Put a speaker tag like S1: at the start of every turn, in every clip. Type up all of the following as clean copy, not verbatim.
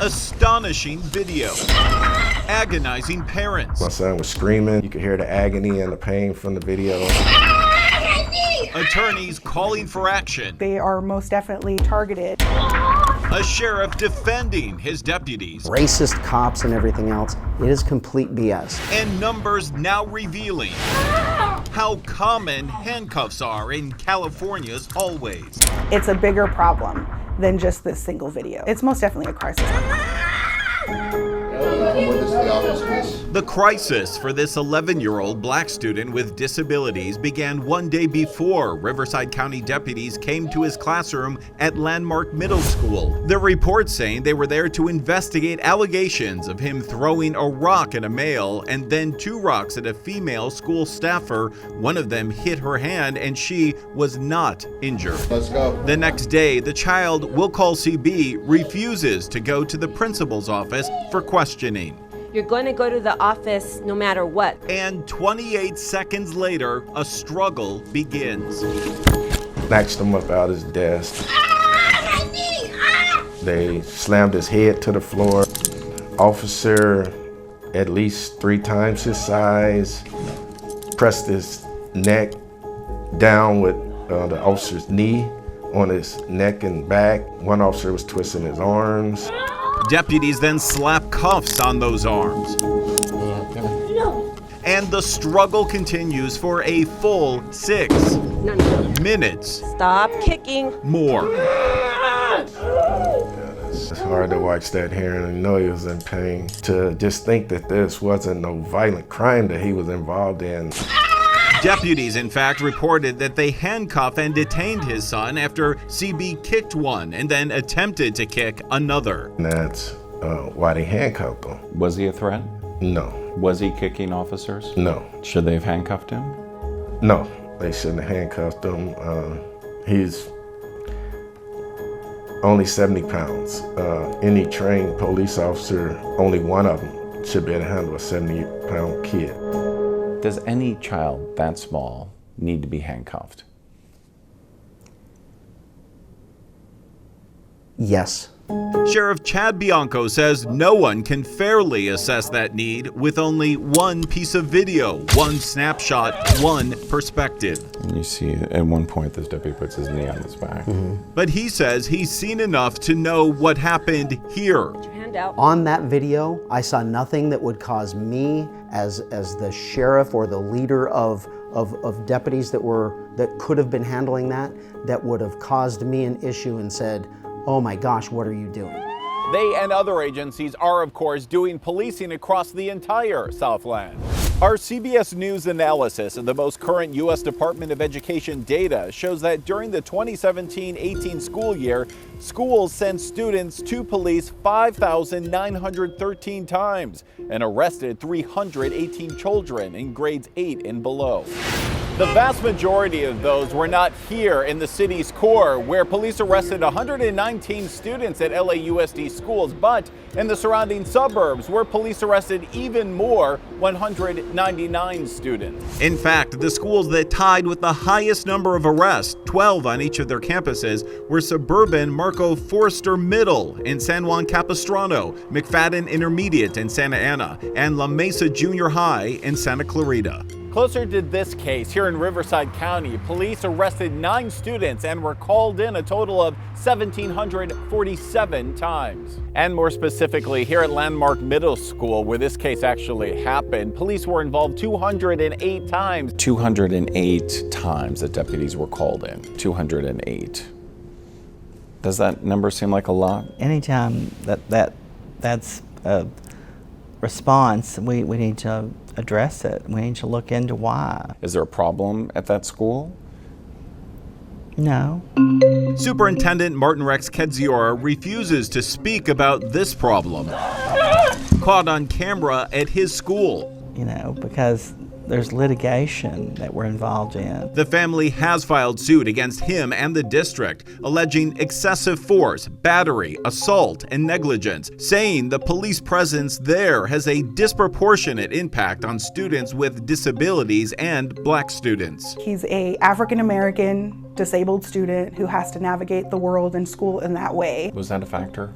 S1: Astonishing video. Agonizing parents.
S2: My son was screaming. You could hear the agony and the pain from the video.
S1: Attorneys calling for action.
S3: They are most definitely targeted.
S1: A sheriff defending his deputies.
S4: Racist cops and everything else. It is complete BS.
S1: And numbers now revealing how common handcuffs are in California's hallways.
S3: It's a bigger problem than just this single video. It's most definitely a crisis.
S1: The crisis for this 11-year-old black student with disabilities began one day before Riverside County deputies came to his classroom at Landmark Middle School. The report saying they were there to investigate allegations of him throwing a rock at a male and then 2 rocks at a female school staffer. One of them hit her hand and she was not injured.
S5: Let's go.
S1: The next day, the child, we'll call CB, refuses to go to the principal's office for questioning.
S6: You're going to go to the office no matter what.
S1: And 28 seconds later, a struggle begins.
S2: Snatched him up out of his desk. They slammed his head to the floor. Officer, at least 3 times his size, pressed his neck down with the officer's knee on his neck and back. One officer was twisting his arms.
S1: Deputies then slap cuffs on those arms.
S6: No.
S1: And the struggle continues for a full 6 minutes.
S6: Stop kicking.
S1: More.
S2: It's hard to watch that here and know he was in pain. To just think that this wasn't no violent crime that he was involved in.
S1: Deputies, in fact, reported that they handcuffed and detained his son after CB kicked one and then attempted to kick another.
S2: And that's why they handcuffed him.
S7: Was he a threat?
S2: No.
S7: Was he kicking officers?
S2: No.
S7: Should they have handcuffed him?
S2: No, they shouldn't have handcuffed him. He's only 70 pounds. Any trained police officer, only one of them should be able to handle a 70-pound kid.
S7: Does any child that small need to be handcuffed?
S4: Yes.
S1: Sheriff Chad Bianco says no one can fairly assess that need with only one piece of video, one snapshot, one perspective.
S7: And you see at one point this deputy puts his knee on his back.
S1: But he says he's seen enough to know what happened here.
S6: Hand out.
S4: On that video, I saw nothing that would cause me as the sheriff or the leader of deputies that could have been handling that would have caused me an issue and said, oh my gosh, what are you doing?
S1: They and other agencies are, of course, doing policing across the entire Southland. Our CBS News analysis of the most current U.S. Department of Education data shows that during the 2017-18 school year, schools sent students to police 5,913 times and arrested 318 children in grades 8 and below. The vast majority of those were not here in the city's core, where police arrested 119 students at LAUSD schools, but in the surrounding suburbs, where police arrested even more, 199 students. In fact, the schools that tied with the highest number of arrests, 12 on each of their campuses, were suburban Marco Forster Middle in San Juan Capistrano, McFadden Intermediate in Santa Ana, and La Mesa Junior High in Santa Clarita. Closer to this case, here in Riverside County, police arrested 9 students and were called in a total of 1,747 times. And more specifically, here at Landmark Middle School, where this case actually happened, police were involved 208 times.
S7: 208 times that deputies were called in. 208. Does that number seem like a lot?
S8: Anytime that's a response, we need to address it. We need to look into why.
S7: Is there a problem at that school?
S8: No.
S1: Superintendent Martin Rex Kedziora refuses to speak about this problem. Caught on camera at his school.
S8: You know, because there's litigation that we're involved in.
S1: The family has filed suit against him and the district, alleging excessive force, battery, assault, and negligence, saying the police presence there has a disproportionate impact on students with disabilities and black students.
S3: He's an African-American disabled student who has to navigate the world and school in that way.
S7: Was that a factor?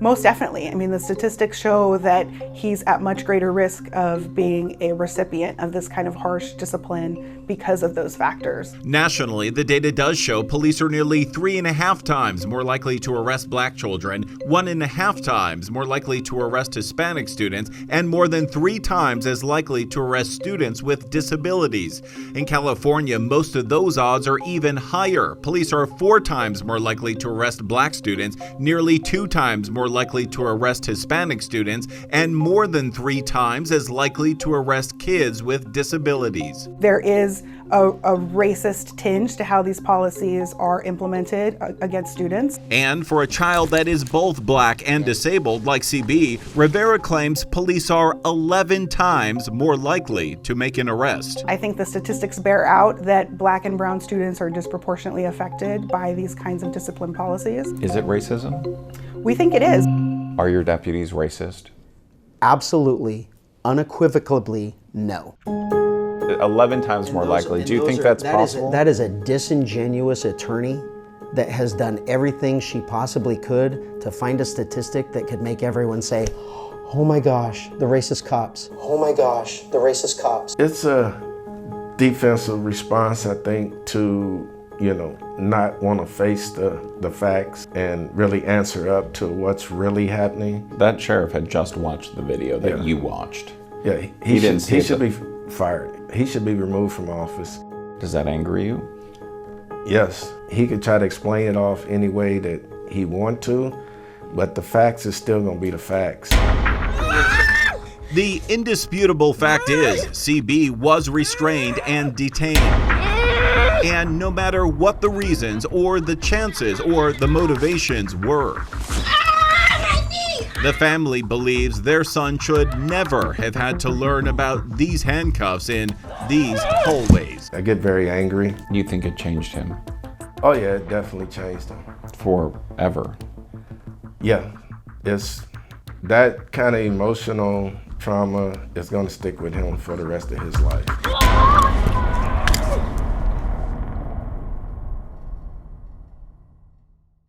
S3: Most definitely. I mean, the statistics show that he's at much greater risk of being a recipient of this kind of harsh discipline because of those factors.
S1: Nationally, the data does show police are nearly 3.5 times more likely to arrest black children, 1.5 times more likely to arrest Hispanic students, and more than 3 times as likely to arrest students with disabilities. In California, most of those odds are even higher. Police are 4 times more likely to arrest black students, nearly 2 times more likely to arrest Hispanic students, and more than 3 times as likely to arrest kids with disabilities.
S3: There is a racist tinge to how these policies are implemented against students.
S1: And for a child that is both black and disabled, like CB, Rivera claims police are 11 times more likely to make an arrest.
S3: I think the statistics bear out that black and brown students are disproportionately affected by these kinds of discipline policies.
S7: Is it racism?
S3: We think it is.
S7: Are your deputies racist?
S4: Absolutely, unequivocally, no.
S7: 11 times more likely. Do you think that's possible?
S4: That is a disingenuous attorney that has done everything she possibly could to find a statistic that could make everyone say, oh my gosh, the racist cops. Oh my gosh, the racist cops.
S2: It's a defensive response, I think, to, not want to face the facts and really answer up to what's really happening.
S7: That sheriff had just watched the video that you watched.
S2: Yeah, he should be fired. He should be removed from office.
S7: Does that anger you?
S2: Yes, he could try to explain it off any way that he want to, but the facts is still gonna be the facts.
S1: The indisputable fact is, CB was restrained and detained. And no matter what the reasons or the chances or the motivations were, the family believes their son should never have had to learn about these handcuffs in these hallways.
S2: I get very angry.
S7: You think it changed him?
S2: Oh yeah, it definitely changed him.
S7: Forever?
S2: Yeah, it's that kind of emotional trauma is gonna stick with him for the rest of his life.